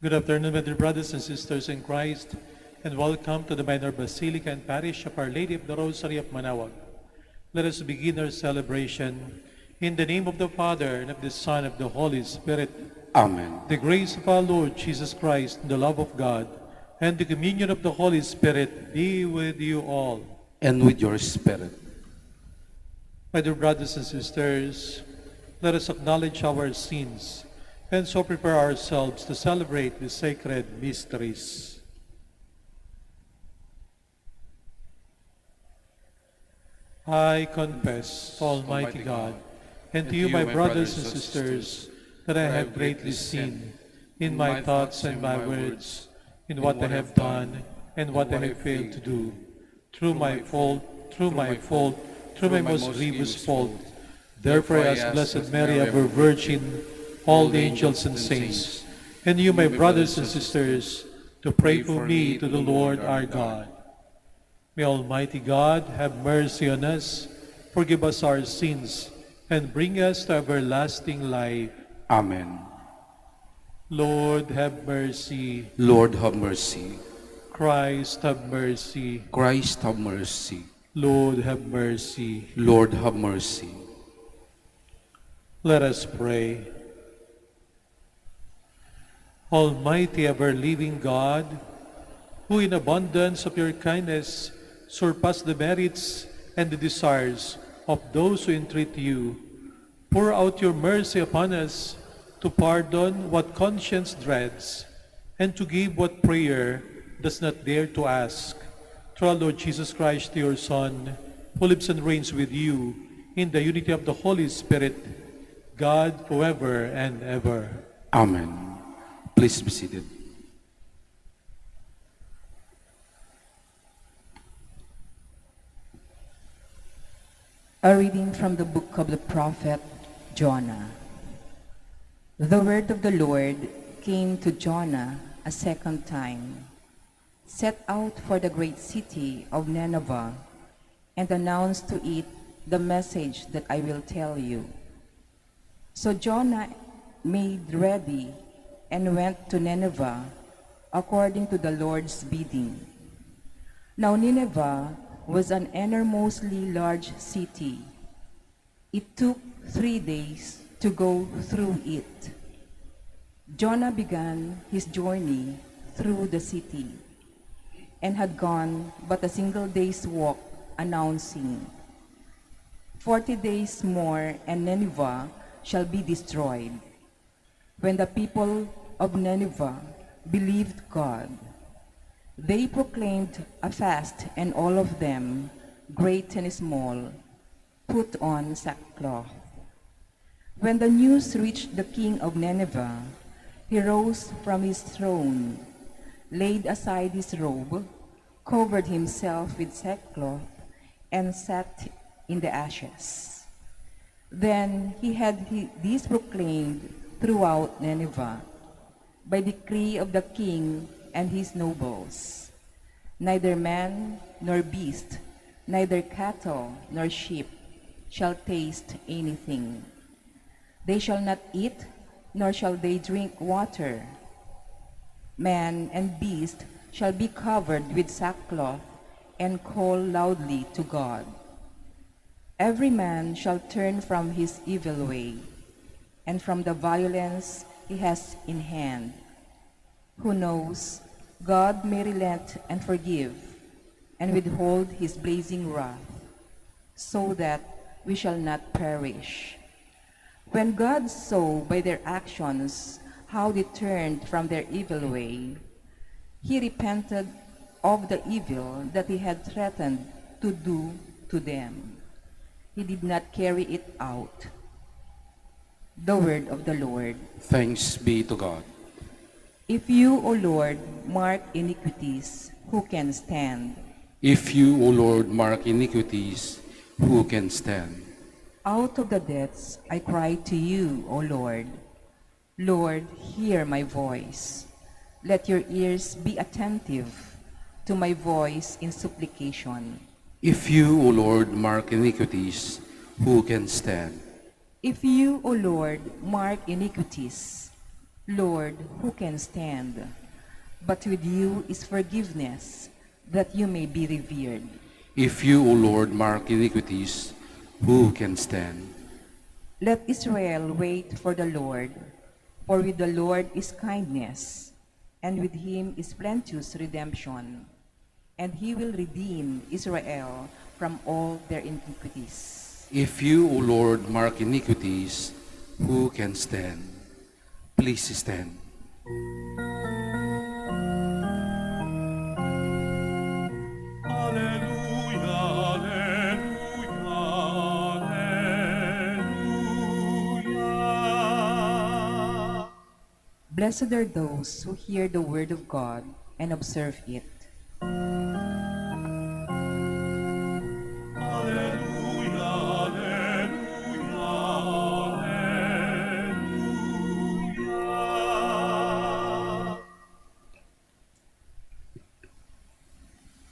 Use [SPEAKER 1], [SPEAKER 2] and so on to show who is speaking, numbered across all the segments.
[SPEAKER 1] Good afternoon, my dear brothers and sisters in Christ, and welcome to the Minor Basilica and Parish of Our Lady of the Rosary of Manaoag. Let us begin our celebration in the name of the Father, and of the Son, and of the Holy Spirit.
[SPEAKER 2] Amen.
[SPEAKER 1] The grace of our Lord Jesus Christ, the love of God, and the communion of the Holy Spirit be with you all.
[SPEAKER 2] And with your spirit.
[SPEAKER 1] My dear brothers and sisters, let us acknowledge our sins and so prepare ourselves to celebrate the sacred mysteries. I confess, Almighty God, and to you, my brothers and sisters, that I have greatly sinned in my thoughts and my words, in what I have done and what I have failed to do, through my most grievous fault. Therefore, I ask Blessed Mary, ever Virgin, all the angels and saints, and you, my brothers and sisters, to pray for me to the Lord our God. May Almighty God have mercy on us, forgive us our sins, and bring us to everlasting life.
[SPEAKER 2] Amen.
[SPEAKER 1] Lord, have mercy.
[SPEAKER 2] Lord, have mercy.
[SPEAKER 1] Christ, have mercy.
[SPEAKER 2] Christ, have mercy.
[SPEAKER 1] Lord, have mercy.
[SPEAKER 2] Lord, have mercy.
[SPEAKER 1] Let us pray. Almighty, ever-living God, who in abundance of your kindness surpass the merits and the desires of those who entreat you, pour out your mercy upon us to pardon what conscience dreads and to give what prayer does not dare to ask. Through our Lord Jesus Christ, your Son, who lives and reigns with you in the unity of the Holy Spirit, God forever and ever.
[SPEAKER 2] Amen. Please be seated.
[SPEAKER 3] A reading from the book of the prophet Jonah. The word of the Lord came to Jonah a second time. Set out for the great city of Nineveh and announce to it the message that I will tell you. So Jonah made ready and went to Nineveh according to the Lord's bidding. Now Nineveh was an enormously large city. It took 3 days to go through it. Jonah began his journey through the city and had gone but a single day's walk, announcing, 40 days more and Nineveh shall be destroyed. When the people of Nineveh believed God, they proclaimed a fast, and all of them, great and small, put on sackcloth. When the news reached the king of Nineveh, he rose from his throne, laid aside his robe, covered himself with sackcloth, and sat in the ashes. Then he had this proclaimed throughout Nineveh, by decree of the king and his nobles. Neither man nor beast, neither cattle nor sheep shall taste anything. They shall not eat, nor shall they drink water. Man and beast shall be covered with sackcloth and call loudly to God. Every man shall turn from his evil way and from the violence he has in hand. Who knows, God may relent and forgive, and withhold his blazing wrath, so that we shall not perish. When God saw by their actions how they turned from their evil way, he repented of the evil that he had threatened to do to them. He did not carry it out. The word of the Lord.
[SPEAKER 2] Thanks be to God.
[SPEAKER 3] If you, O Lord, mark iniquities, who can stand?
[SPEAKER 2] If you, O Lord, mark iniquities, who can stand?
[SPEAKER 3] Out of the depths I cry to you, O Lord. Lord, hear my voice. Let your ears be attentive to my voice in supplication.
[SPEAKER 2] If you, O Lord, mark iniquities, who can stand?
[SPEAKER 3] If you, O Lord, mark iniquities, Lord, who can stand? But with you is forgiveness, that you may be revered.
[SPEAKER 2] If you, O Lord, mark iniquities, who can stand?
[SPEAKER 3] Let Israel wait for the Lord, for with the Lord is kindness, and with him is plenteous redemption, and he will redeem Israel from all their iniquities.
[SPEAKER 2] If you, O Lord, mark iniquities, who can stand? Please stand.
[SPEAKER 1] Alleluia, alleluia, alleluia.
[SPEAKER 3] Blessed are those who hear the word of God and observe it.
[SPEAKER 1] Alleluia, alleluia, alleluia.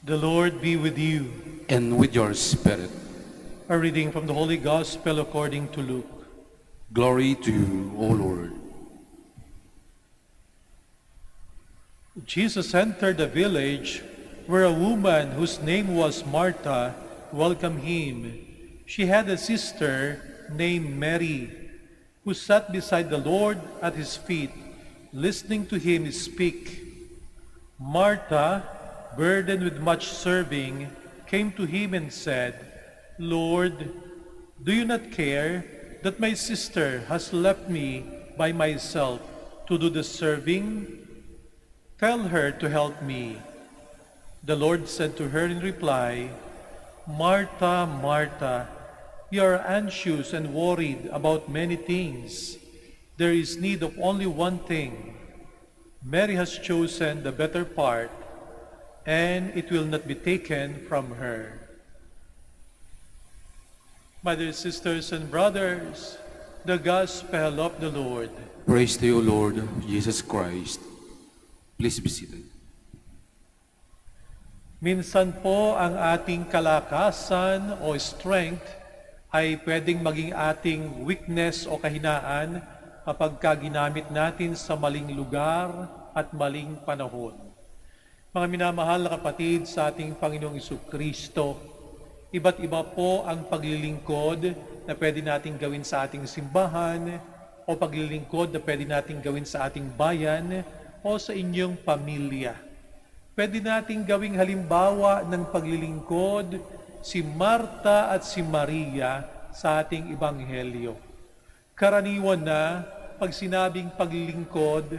[SPEAKER 1] The Lord be with you.
[SPEAKER 2] And with your spirit,
[SPEAKER 1] A reading from the Holy Gospel according to Luke.
[SPEAKER 2] glory to you, O Lord.
[SPEAKER 1] Jesus entered a village where a woman whose name was Martha welcomed him. She had a sister named Mary, who sat beside the Lord at his feet, listening to him speak. Martha, burdened with much serving, came to him and said, Lord, do you not care that my sister has left me by myself to do the serving? Tell her to help me. The Lord said to her in reply, Martha, Martha, you are anxious and worried about many things. There is need of only one thing. Mary has chosen the better part, and it will not be taken from her. My dear sisters and brothers, the Gospel of the Lord.
[SPEAKER 2] Praise to you, Lord Jesus Christ. Please be seated.
[SPEAKER 1] Minsan po ang ating kalakasan o strength ay pwedeng maging ating weakness o kahinaan kapag ginamit natin sa maling lugar at maling panahon. Mga minamahal na kapatid sa ating Panginoong Jesucristo, iba't iba po ang paglilingkod na pwede nating gawin sa ating simbahan o paglilingkod na pwede nating gawin sa ating bayan o sa inyong pamilya. Pwede nating gawing halimbawa ng paglilingkod si Marta at si Maria sa ating Ebanghelyo. Karaniwan na pag sinabing paglilingkod,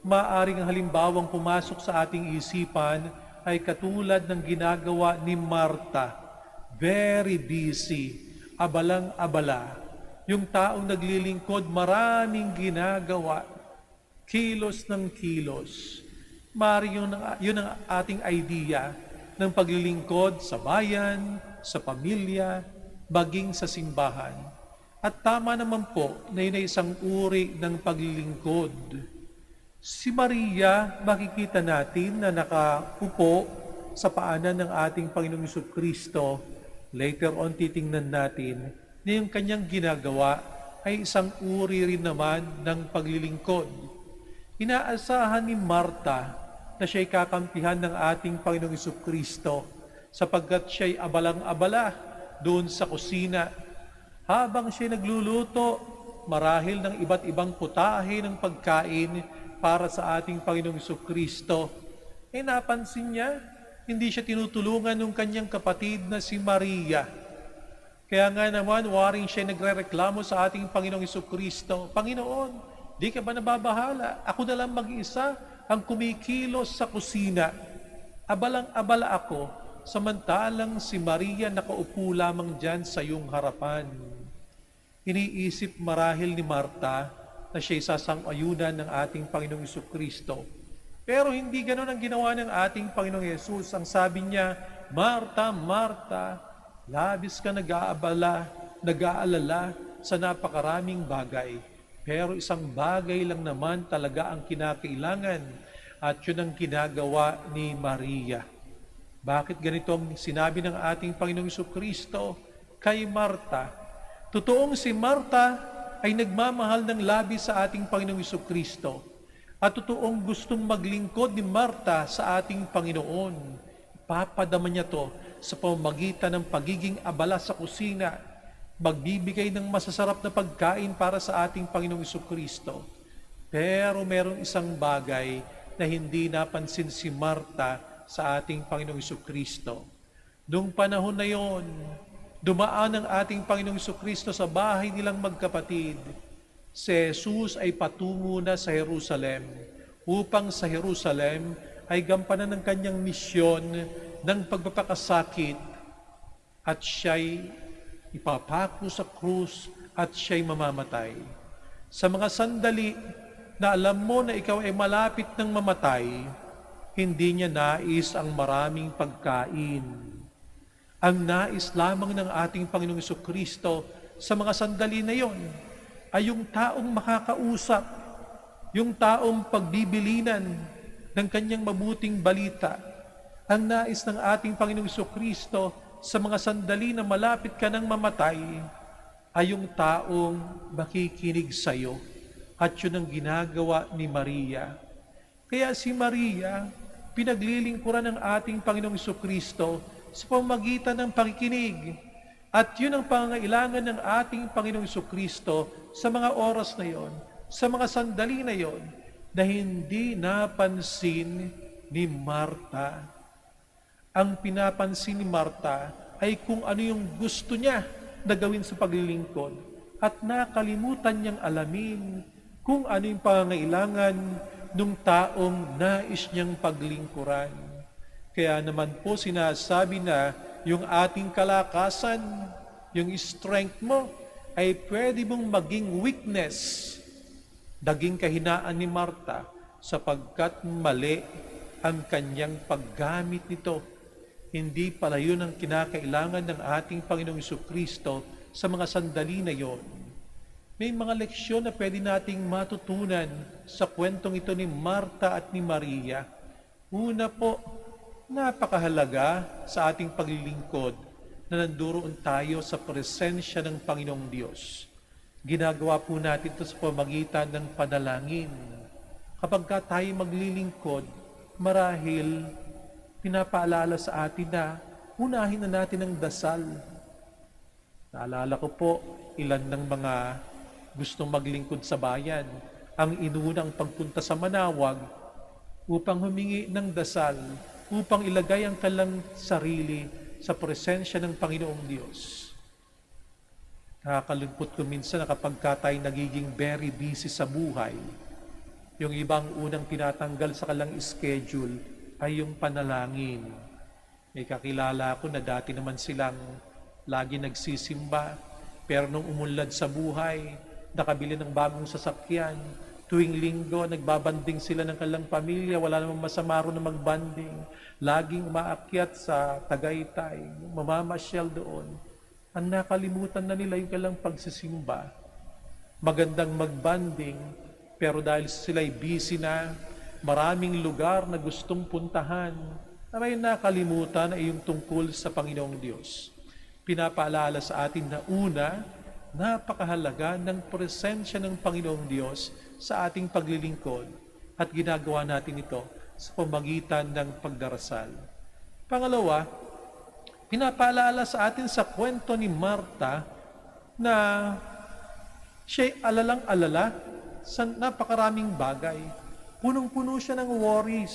[SPEAKER 1] maaring ang halimbawang pumasok sa ating isipan ay katulad ng ginagawa ni Marta. Very busy, abalang-abala. Yung taong naglilingkod, maraming ginagawa, kilos ng kilos. Yun ang ating idea ng paglilingkod sa bayan, sa pamilya, maging sa simbahan. At tama naman po na yun ay isang uri ng paglilingkod. Si Maria, makikita natin na nakaupo sa paanan ng ating Panginoong Jesucristo. Later on, titingnan natin na yung kanyang ginagawa ay isang uri rin naman ng paglilingkod. Inaasahan ni Marta na siya'y kakampihan ng ating Panginoong Jesucristo sapagkat siya'y abalang-abala doon sa kusina. Habang siya'y nagluluto, marahil ng iba't ibang putahe ng pagkain para sa ating Panginoong Jesucristo, napansin niya, hindi siya tinutulungan ng kanyang kapatid na si Maria. Kaya nga naman, waring siya nagrereklamo sa ating Panginoong Jesucristo, Panginoon, di ka ba nababahala? Ako na lang mag-isa ang kumikilos sa kusina. Abalang-abala ako, samantalang si Maria nakaupo lamang dyan sa iyong harapan. Iniisip marahil ni Marta na siya'y sasang-ayunan ng ating Panginoong Jesucristo. Pero hindi ganoon ang ginawa ng ating Panginoong Yesus. Ang sabi niya, Marta, Marta, labis ka nag-aalala sa napakaraming bagay. Pero isang bagay lang naman talaga ang kinakailangan at yun ang ginagawa ni Maria. Bakit ganito ang sinabi ng ating Panginoong Jesucristo kay Marta? Totoong si Marta ay nagmamahal ng labis sa ating Panginoong Kristo at totoong gustong maglingkod ni Marta sa ating Panginoon. Ipapadama niya to sa pamamagitan ng pagiging abala sa kusina, magbibigay ng masasarap na pagkain para sa ating Panginoong Kristo. Pero merong isang bagay na hindi napansin si Marta sa ating Panginoong Kristo. Noong panahon na yon, dumaan ang ating Panginoong Kristo sa bahay nilang magkapatid. Si Jesus ay patungo na sa Jerusalem upang sa Jerusalem ay gampanan ng kanyang misyon ng pagpapakasakit at siya'y ipapako sa krus at siya'y mamamatay. Sa mga sandali na alam mo na ikaw ay malapit ng mamatay, hindi niya nais ang maraming pagkain. Ang nais lamang ng ating Panginoong Kristo sa mga sandali na yon ay yung taong makakausap, yung taong pagbibilinan ng kanyang mabuting balita. Ang nais ng ating Panginoong Kristo sa mga sandali na malapit ka ng mamatay ay yung taong makikinig sa iyo. At yun ang ginagawa ni Maria. Kaya si Maria, pinaglilingkuran ng ating Panginoong Kristo sa pamamagitan ng pakikinig. At yun ang pangangailangan ng ating Panginoong Kristo sa mga oras na yon, sa mga sandali na yon, na hindi napansin ni Marta. Ang pinapansin ni Marta ay kung ano yung gusto niya na gawin sa paglilingkod at nakalimutan niyang alamin kung ano yung pangangailangan ng taong nais niyang paglingkuran. Kaya naman po sinasabi na yung ating kalakasan, yung strength mo, ay pwede mong maging weakness, naging kahinaan ni Marta, sapagkat mali ang kanyang paggamit nito. Hindi pala yun ang kinakailangan ng ating Panginoong Kristo sa mga sandali na yon. May mga leksyon na pwede nating matutunan sa kwentong ito ni Marta at ni Maria. Una po, napakahalaga sa ating paglilingkod na nanduroon tayo sa presensya ng Panginoong Diyos. Ginagawa po natin ito sa pamagitan ng panalangin. Kapag tayo maglilingkod, marahil pinapaalala sa atin na unahin na natin ang dasal. Naalala ko po, ilan ng mga gustong maglingkod sa bayan ang inunang pagpunta sa Manaoag upang humingi ng dasal, upang ilagay ang kanilang sarili sa presensya ng Panginoong Diyos. Nakakalungkot ko minsan na kapag tayo nagiging very busy sa buhay, yung ibang unang tinatanggal sa kanilang schedule ay yung panalangin. May kakilala ko na dati naman silang lagi nagsisimba, pero nung umunlad sa buhay, nakabili ng bagong sasakyan, tuwing linggo, nagbabanding sila ng kanilang pamilya, wala namang masama ro na magbanding. Laging umaakyat sa Tagaytay, mamamasyal doon. Ang nakalimutan na nila yung kanilang pagsisimba. Magandang magbanding, pero dahil sila'y busy na, maraming lugar na gustong puntahan, na may nakalimutan ay yung tungkol sa Panginoong Diyos. Pinapaalala sa atin na una, napakahalaga ng presensya ng Panginoong Diyos sa ating paglilingkod at ginagawa natin ito sa pamagitan ng pagdarasal. Pangalawa, pinapaalala sa atin sa kwento ni Marta na siya'y alalang-alala sa napakaraming bagay. Punong-puno siya ng worries.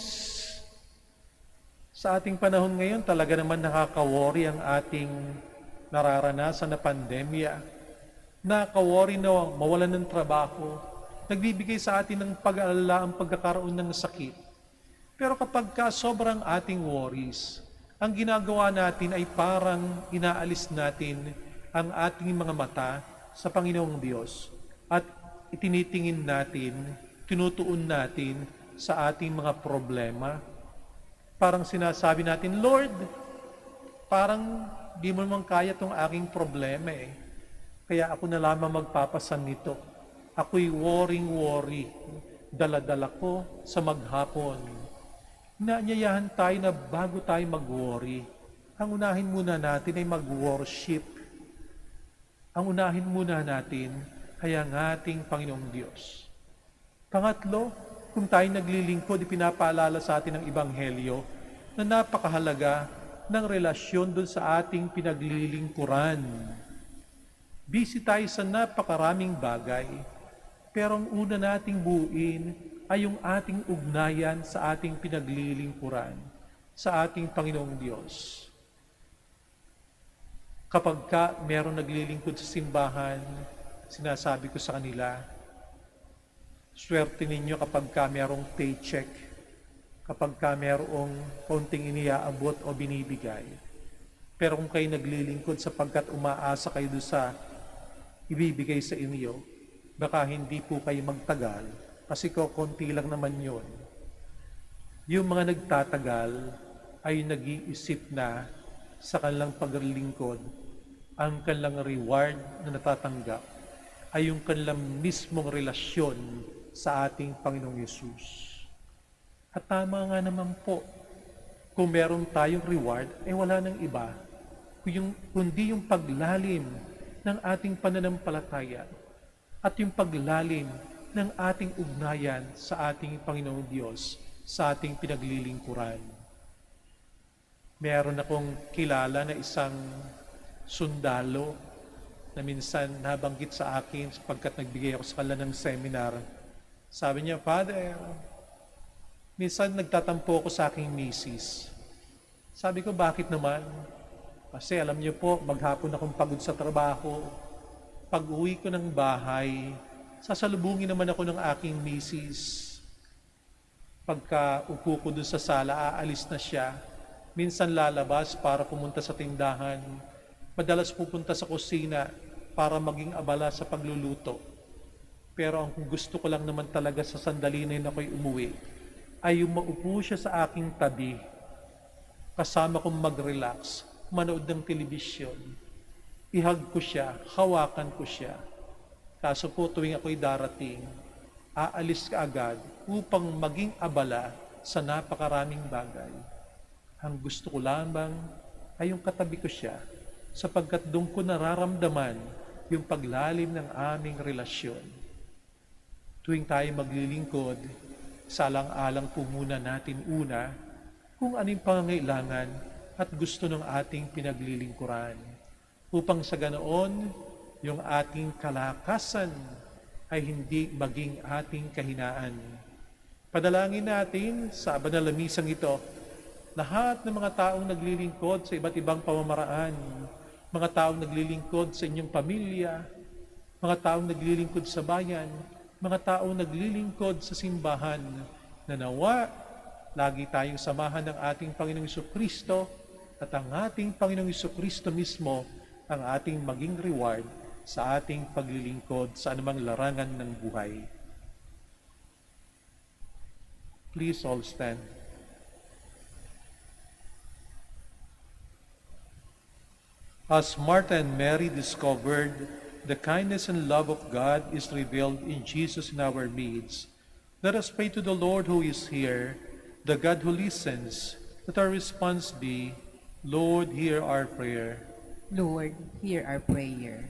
[SPEAKER 1] Sa ating panahon ngayon, talaga naman nakaka-worry ang ating nararanasan na pandemya. Nakaka-worry na mawalan ng trabaho. Nagbibigay sa atin ng pag-aalala ang pagkakaroon ng sakit. Pero kapag sobrang ating worries, ang ginagawa natin ay parang inaalis natin ang ating mga mata sa Panginoong Diyos at itinitingin natin, tinutuon natin sa ating mga problema. Parang sinasabi natin, Lord, parang di mo naman kaya itong aking problema eh. Kaya ako na lamang magpapasan nito. Ako'y worry. Dala-dala ko sa maghapon. Inaanyayahan tayo na bago tayo mag-worry, ang unahin muna natin ay mag-worship. Ang unahin muna natin ay ang ating Panginoong Diyos. Pangatlo, kung tayo naglilingkod, ipinapaalala sa atin ng Ebanghelyo na napakahalaga ng relasyon dun sa ating pinaglilingkuran. Busy tayo sa napakaraming bagay, pero ang una nating buuin ay yung ating ugnayan sa ating pinaglilingkuran, sa ating Panginoong Diyos. Kapag meron naglilingkod sa simbahan, sinasabi ko sa kanila, swerte ninyo kapag merong paycheck, kapag merong konting iniaabot o binibigay. Pero kung kayo naglilingkod sapagkat umaasa kayo doon sa ibibigay sa inyo, baka hindi po kayo magtagal kasi konti lang naman yun. Yung mga nagtatagal ay nag-iisip na sa kanilang paglilingkod, ang kanilang reward na natatanggap ay yung kanilang mismong relasyon sa ating Panginoong Yesus. At tama nga naman po, kung meron tayong reward, wala nang iba, kundi yung paglalim ng ating pananampalataya at yung paglalim ng ating ugnayan sa ating Panginoong Diyos, sa ating pinaglilingkuran. Meron akong kilala na isang sundalo na minsan nabanggit sa akin sapagkat nagbigay ako sa kanila ng seminar. Sabi niya, Father, minsan nagtatampo ako sa aking misis. Sabi ko, bakit naman? Kasi alam niyo po, maghapon akong pagod sa trabaho. Pag uwi ko ng bahay, sasalubungin naman ako ng aking misis. Pagka upo ko dun sa sala, aalis na siya. Minsan lalabas para pumunta sa tindahan. Madalas pupunta sa kusina para maging abala sa pagluluto. Pero ang gusto ko lang naman talaga sa sandali na yun ako'y umuwi, ay yung maupo siya sa aking tabi, kasama kong mag-relax, manood ng telebisyon. Ihag ko siya, hawakan ko siya. Kaso po tuwing ako'y darating, aalis ka agad upang maging abala sa napakaraming bagay. Ang gusto ko lamang ay yung katabi ko siya, sapagkat doon ko nararamdaman yung paglalim ng aming relasyon. Tuwing tayo maglilingkod, salang-alang po muna natin una kung anong pangangailangan at gusto ng ating pinaglilingkuran, upang sa ganoon, yung ating kalakasan ay hindi maging ating kahinaan. Padalangin natin sa banal na misang ito, lahat ng mga taong naglilingkod sa iba't ibang pamamaraan, mga taong naglilingkod sa inyong pamilya, mga taong naglilingkod sa bayan, mga taong naglilingkod sa simbahan, na nawa, lagi tayong samahan ng ating Panginoong Jesucristo at ang ating Panginoong Jesucristo mismo ang ating maging reward sa ating paglilingkod sa anumang larangan ng buhay. Please all stand. As Martha and Mary discovered the kindness and love of God is revealed in Jesus in our midst, let us pray to the Lord who is here, the God who listens. Let our response be, Lord, hear our prayer.
[SPEAKER 3] Lord, hear our prayer.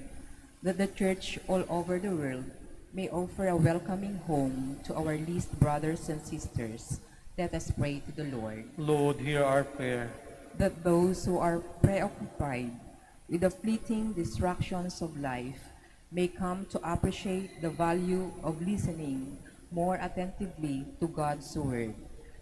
[SPEAKER 3] That the Church all over the world may offer a welcoming home to our least brothers and sisters. Let us pray to the Lord.
[SPEAKER 1] Lord, hear our prayer.
[SPEAKER 3] That those who are preoccupied with the fleeting distractions of life may come to appreciate the value of listening more attentively to God's word.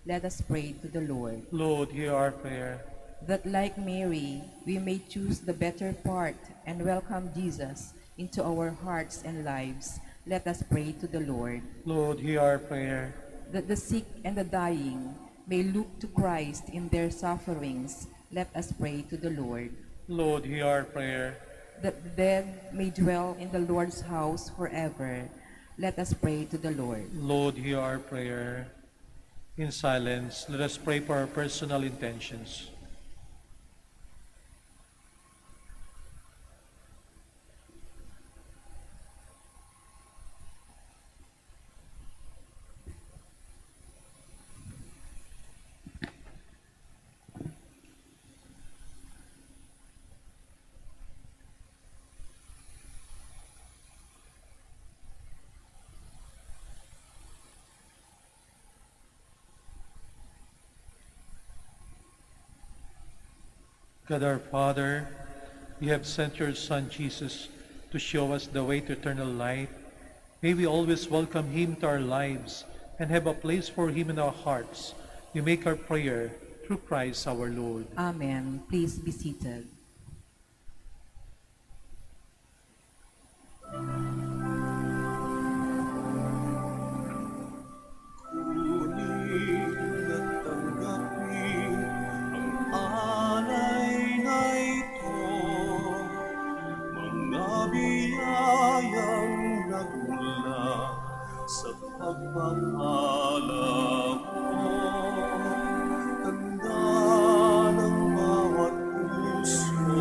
[SPEAKER 3] Let us pray to the Lord.
[SPEAKER 1] Lord, hear our prayer.
[SPEAKER 3] That like Mary, we may choose the better part and welcome Jesus into our hearts and lives. Let us pray to the Lord.
[SPEAKER 1] Lord, hear our prayer.
[SPEAKER 3] That the sick and the dying may look to Christ in their sufferings. Let us pray to the Lord.
[SPEAKER 1] Lord, hear our prayer.
[SPEAKER 3] That the dead may dwell in the Lord's house forever. Let us pray to the Lord.
[SPEAKER 1] Lord, hear our prayer. In silence, let us pray for our personal intentions. God our Father, you have sent your Son Jesus to show us the way to eternal life. May we always welcome him to our lives and have a place for him in our hearts. We make our prayer through Christ our Lord.
[SPEAKER 3] Amen. Please be seated.
[SPEAKER 4] Sa pagpapala mo, tanda ng bawat puso,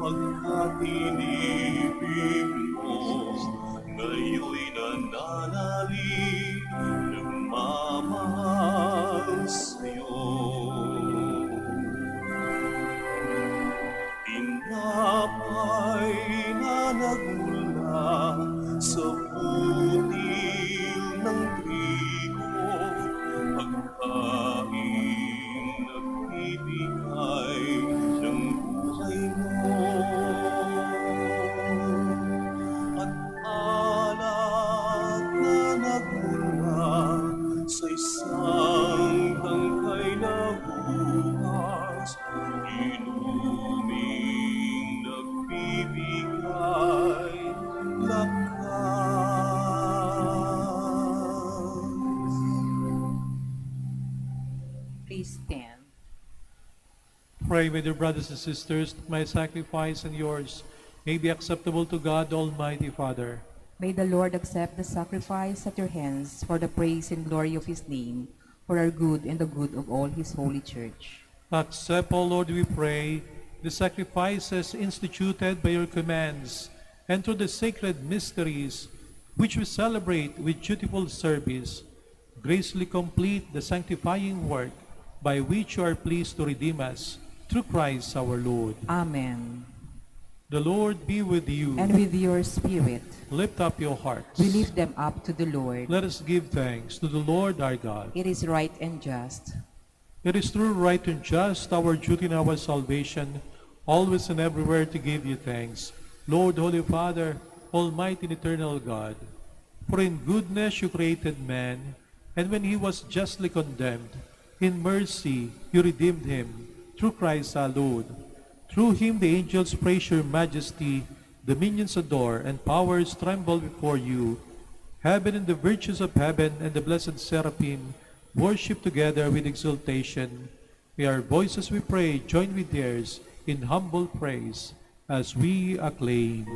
[SPEAKER 4] pagkatinibig mo, ngayon'y nananalig, nagmamahal sa'yo. Tinapay na nagmula sa butil ng trigo, pagkain nagbibigay ng buhay mo. At alat na nagmula sa isang tangkay na bukas, inuming nagbibigay lakas.
[SPEAKER 3] Please stand.
[SPEAKER 1] Pray with your brothers and sisters that my sacrifice and yours may be acceptable to God, Almighty Father.
[SPEAKER 3] May the Lord accept the sacrifice at your hands for the praise and glory of his name, for our good and the good of all his holy church.
[SPEAKER 1] Accept, O Lord, we pray, the sacrifices instituted by your commands, and through the sacred mysteries which we celebrate with dutiful service, graciously complete the sanctifying work by which you are pleased to redeem us, through Christ our Lord.
[SPEAKER 3] Amen.
[SPEAKER 1] The Lord be with you.
[SPEAKER 3] And with your spirit,
[SPEAKER 1] Lift up your hearts.
[SPEAKER 3] we lift them up to the Lord.
[SPEAKER 1] Let us give thanks to the Lord our God.
[SPEAKER 3] It is right and just.
[SPEAKER 1] It is true, right, and just, our duty and our salvation, always and everywhere to give you thanks, Lord, Holy Father, Almighty and eternal God. For in goodness you created man, and when he was justly condemned, in mercy you redeemed him, through Christ our Lord. Through him the angels praise your majesty, dominions adore, and powers tremble before you. Heaven and the virtues of heaven and the blessed seraphim worship together with exultation. May our voices, we pray, join with theirs in humble praise as we acclaim.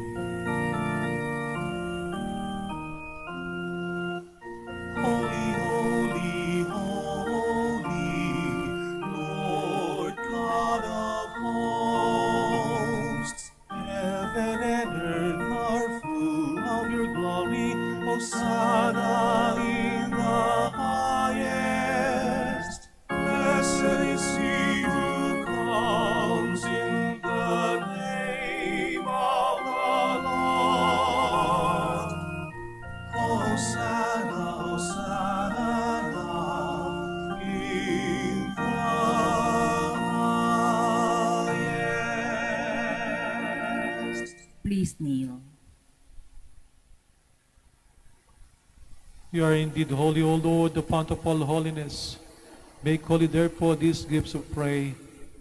[SPEAKER 4] Holy, holy, holy, Lord God of hosts, heaven and earth are full of your glory. Hosanna in the highest. Blessed is he who comes in the name of the Lord. Hosanna, Hosanna in the highest.
[SPEAKER 3] Please kneel.
[SPEAKER 1] You are indeed holy, O Lord, the fount of all holiness. Make holy, therefore, these gifts of prayer,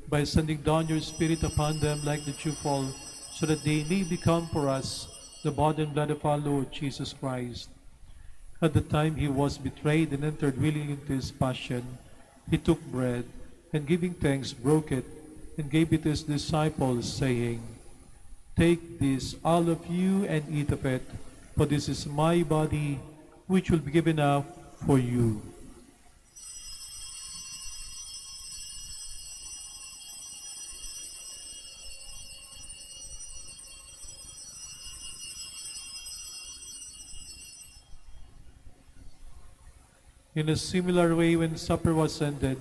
[SPEAKER 1] by sending down your Spirit upon them like the dewfall, so that they may become for us the body and blood of our Lord Jesus Christ. At the time he was betrayed and entered willingly into his passion, he took bread, and giving thanks, broke it, and gave it to his disciples, saying, Take this, all of you, and eat of it, for this is my body, which will be given up for you. In a similar way, when supper was ended,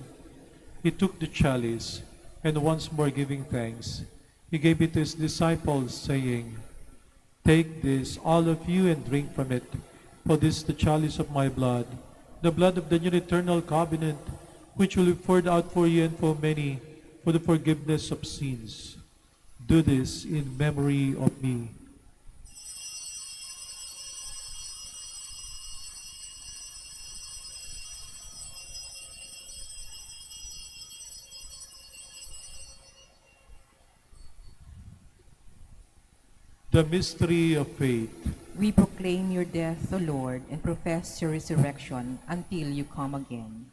[SPEAKER 1] he took the chalice, and once more giving thanks, he gave it to his disciples, saying, Take this, all of you, and drink from it, for this is the chalice of my blood, the blood of the new eternal covenant, which will be poured out for you and for many for the forgiveness of sins. Do this in memory of me. The mystery of faith.
[SPEAKER 3] We proclaim your death, O Lord, and profess your resurrection until you come again.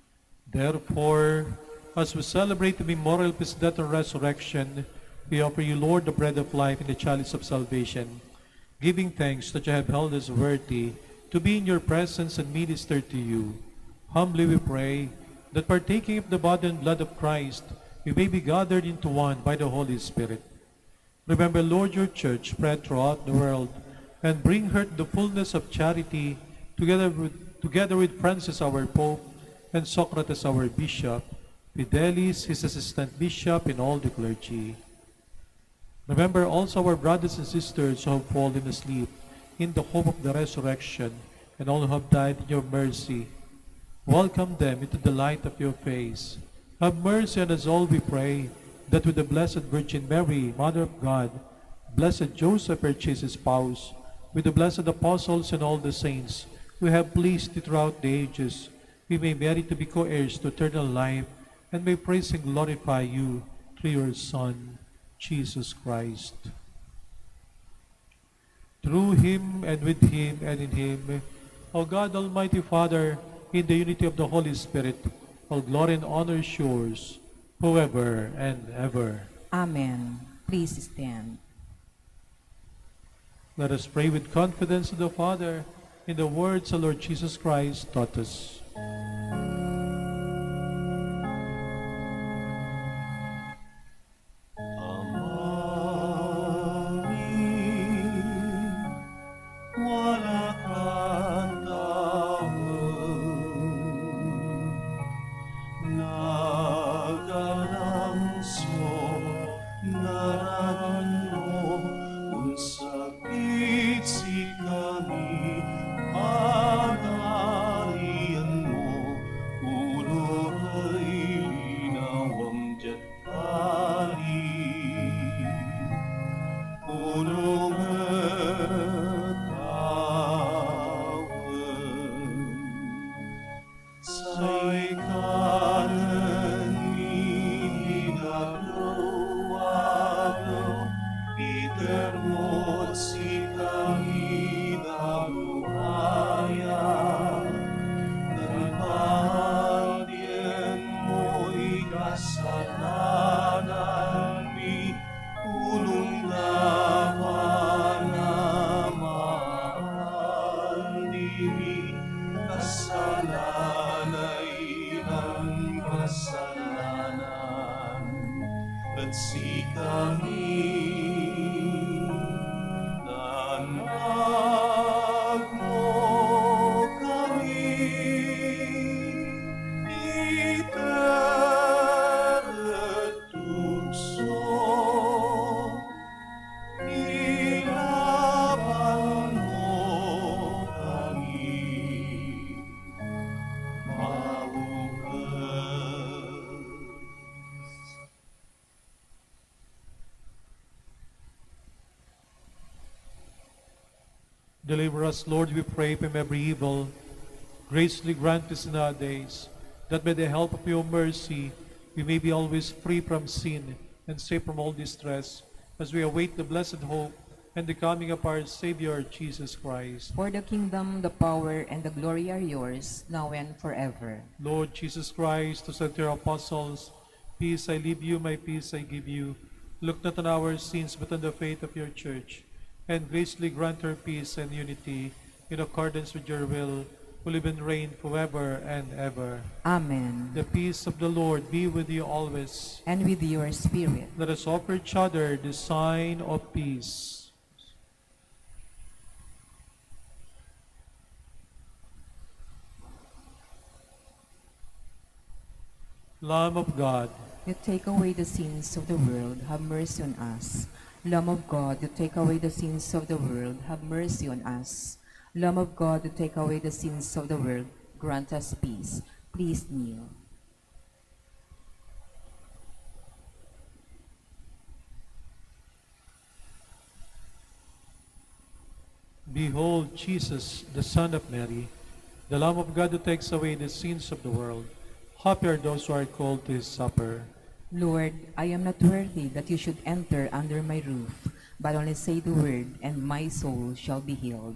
[SPEAKER 1] Therefore, as we celebrate the memorial of his death and resurrection, we offer you, Lord, the bread of life and the chalice of salvation, giving thanks that you have held us worthy to be in your presence and minister to you. Humbly we pray that partaking of the body and blood of Christ, we may be gathered into one by the Holy Spirit. Remember, Lord, your church spread throughout the world, and bring her to the fullness of charity, together with Francis our Pope, and Socrates our Bishop, Fidelis his assistant bishop, and all the clergy. Remember also our brothers and sisters who have fallen asleep in the hope of the resurrection, and all who have died in your mercy. Welcome them into the light of your face. Have mercy on us all, we pray, that with the Blessed Virgin Mary, Mother of God, Blessed Joseph, her chaste spouse, with the blessed apostles and all the saints who have pleased you throughout the ages, we may merit to be co-heirs to eternal life, and may praise and glorify you through your Son, Jesus Christ. Through him, and with him, and in him, O God, Almighty Father, in the unity of the Holy Spirit, all glory and honor is yours, forever and ever.
[SPEAKER 3] Amen. Please stand.
[SPEAKER 1] Let us pray with confidence to the Father in the words the Lord Jesus Christ taught us.
[SPEAKER 4] Wala kang tawag, nagalamso, naragan mo, unsakit si kami, panarian mo, ulo ay linawang jatali, ulo say kanan inagawalo, Peter mo si kami daluhaya, nalipandien mo'y kasalanan mi, ulong laban na mahal diri, kasalanay ng kasalanan, at si kami nanag mo kami, itertukso, ilaban mo kami,
[SPEAKER 1] Deliver us, Lord, we pray, from every evil. Graciously grant us in our days, that by the help of your mercy, we may be always free from sin and safe from all distress, as we await the blessed hope and the coming of our Savior, Jesus Christ.
[SPEAKER 3] For the kingdom, the power, and the glory are yours, now and forever.
[SPEAKER 1] Lord Jesus Christ, who said to your apostles, Peace I leave you, my peace I give you. Look not on our sins, but on the faith of your church, and graciously grant her peace and unity, in accordance with your will, who live and reign forever and ever.
[SPEAKER 3] Amen.
[SPEAKER 1] The peace of the Lord be with you always.
[SPEAKER 3] And with your spirit.
[SPEAKER 1] Let us offer each other the sign of peace. Lamb of God,
[SPEAKER 3] You take away the sins of the world, have mercy on us. Lamb of God, you take away the sins of the world, have mercy on us. Lamb of God, you take away the sins of the world, grant us peace. Please kneel.
[SPEAKER 1] Behold Jesus, the Son of Mary, the Lamb of God who takes away the sins of the world. Happy are those who are called to his supper.
[SPEAKER 3] Lord, I am not worthy that you should enter under my roof, but only say the word, and my soul shall be healed.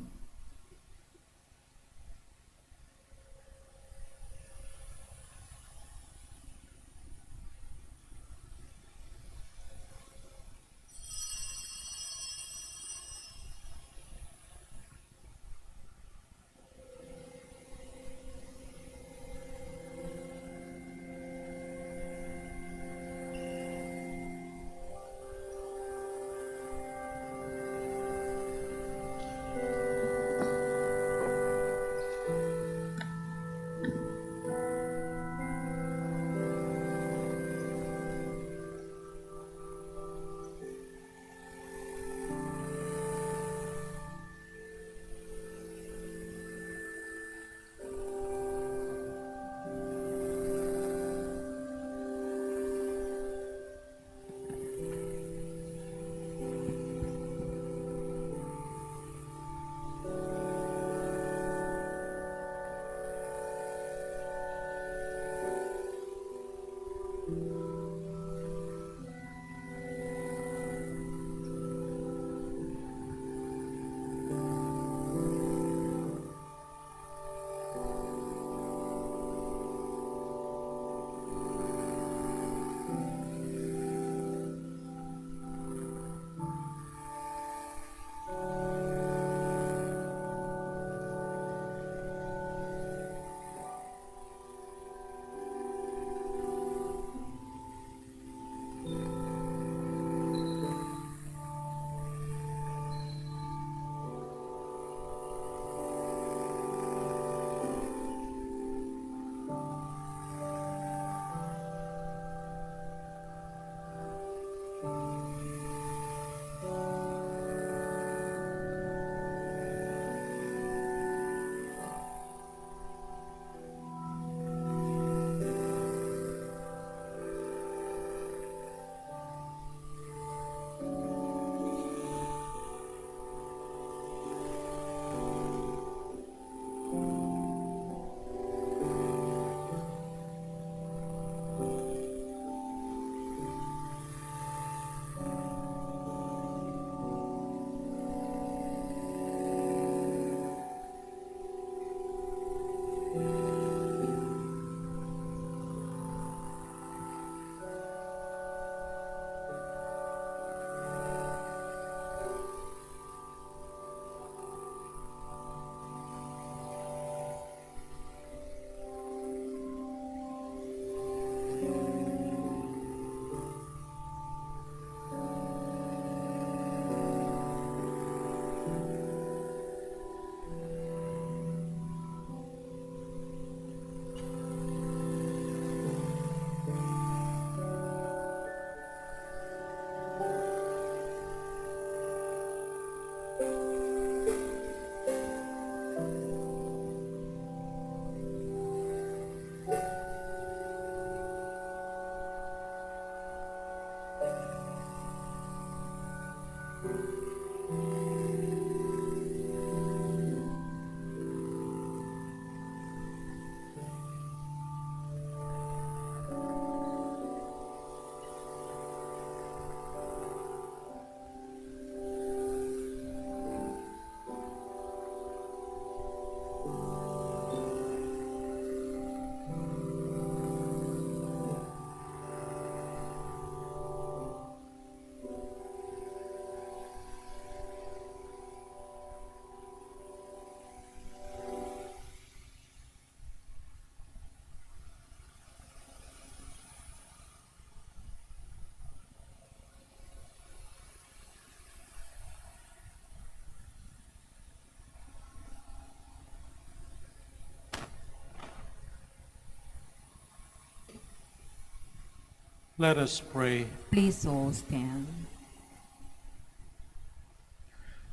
[SPEAKER 1] Let us pray.
[SPEAKER 3] Please all stand.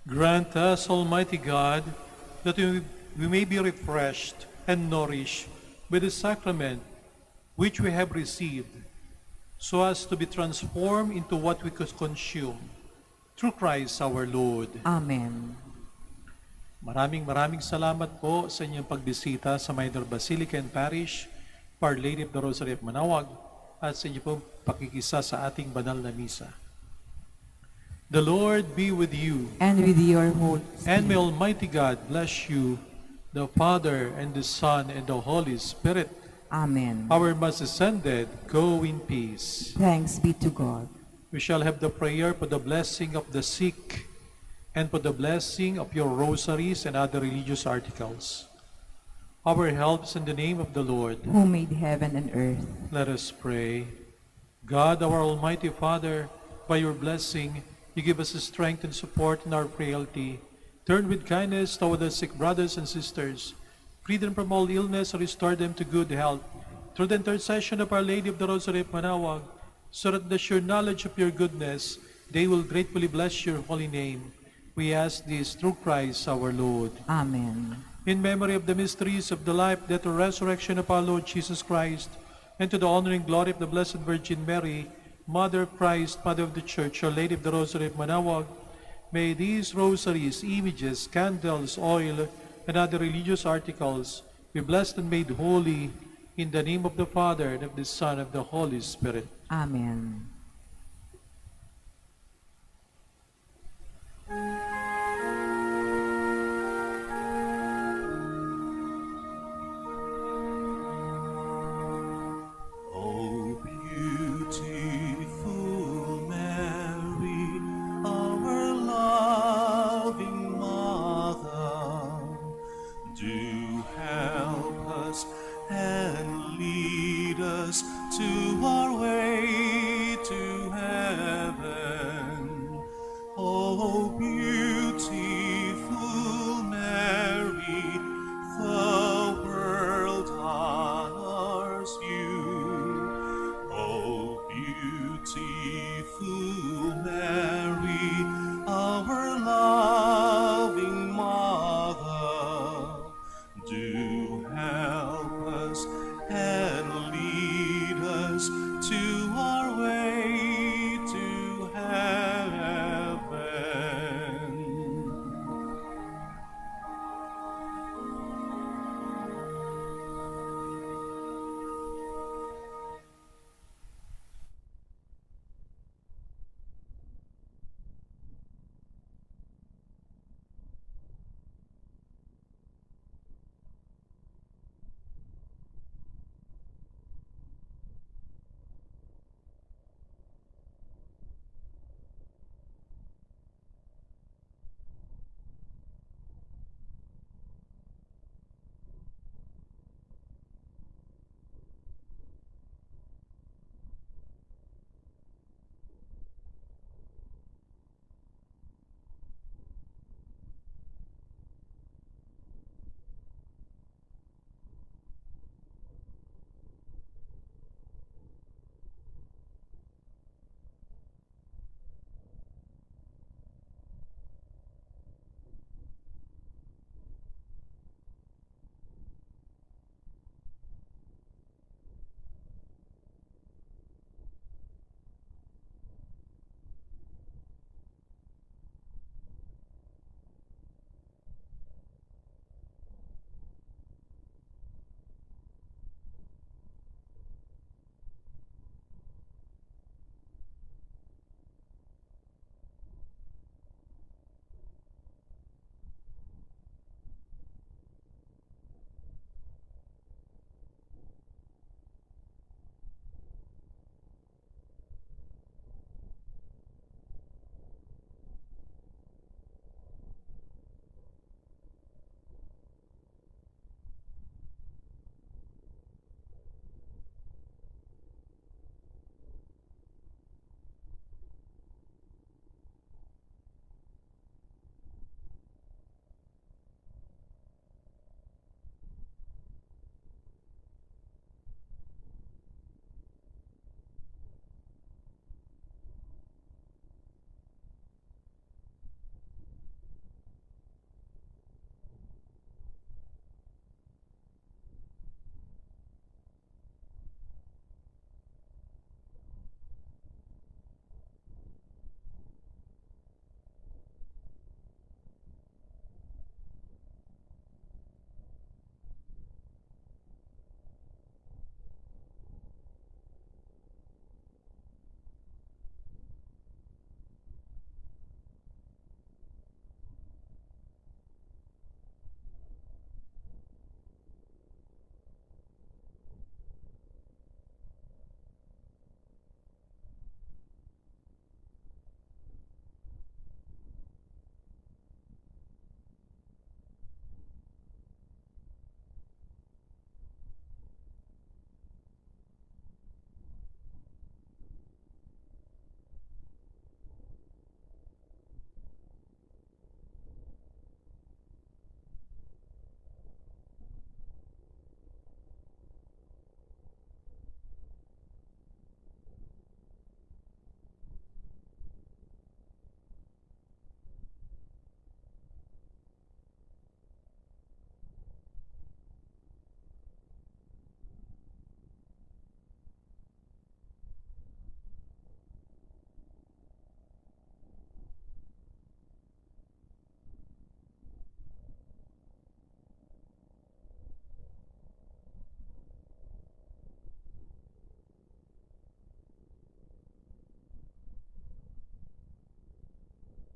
[SPEAKER 1] Grant us, Almighty God, that we may be refreshed and nourished by the sacrament which we have received, so as to be transformed into what we could consume. Through Christ our Lord.
[SPEAKER 3] Amen.
[SPEAKER 1] Maraming salamat po sa inyong pagbisita sa Minor Basilica and Parish, Our Lady of the Rosary of Manaoag, at sa inyong pong pakikisa sa ating banal na misa. The Lord be with you,
[SPEAKER 3] And with your whole
[SPEAKER 1] and may
[SPEAKER 3] spirit.
[SPEAKER 1] Almighty God bless you, the Father, and the Son, and the Holy Spirit.
[SPEAKER 3] Amen.
[SPEAKER 1] Our Mass is ended. Go in peace.
[SPEAKER 3] Thanks be to God.
[SPEAKER 1] We shall have the prayer for the blessing of the sick and for the blessing of your rosaries and other religious articles. Our help is in the name of the Lord.
[SPEAKER 3] Who made heaven and earth.
[SPEAKER 1] Let us pray. God, our Almighty Father, by your blessing, you give us the strength and support in our frailty. Turn with kindness toward the sick brothers and sisters. Free them from all illness and restore them to good health. Through the intercession of Our Lady of the Rosary of Manaoag, so that the sure knowledge of your goodness, they will gratefully bless your holy name. We ask this through Christ our Lord.
[SPEAKER 3] Amen.
[SPEAKER 1] In memory of the mysteries of the life, death, and resurrection of our Lord Jesus Christ, and to the honor and glory of the Blessed Virgin Mary, Mother of Christ, Mother of the Church, Our Lady of the Rosary of Manaoag, may these rosaries, images, candles, oil, and other religious articles be blessed and made holy in the name of the Father, and of the Son, and of the Holy Spirit.
[SPEAKER 3] Amen.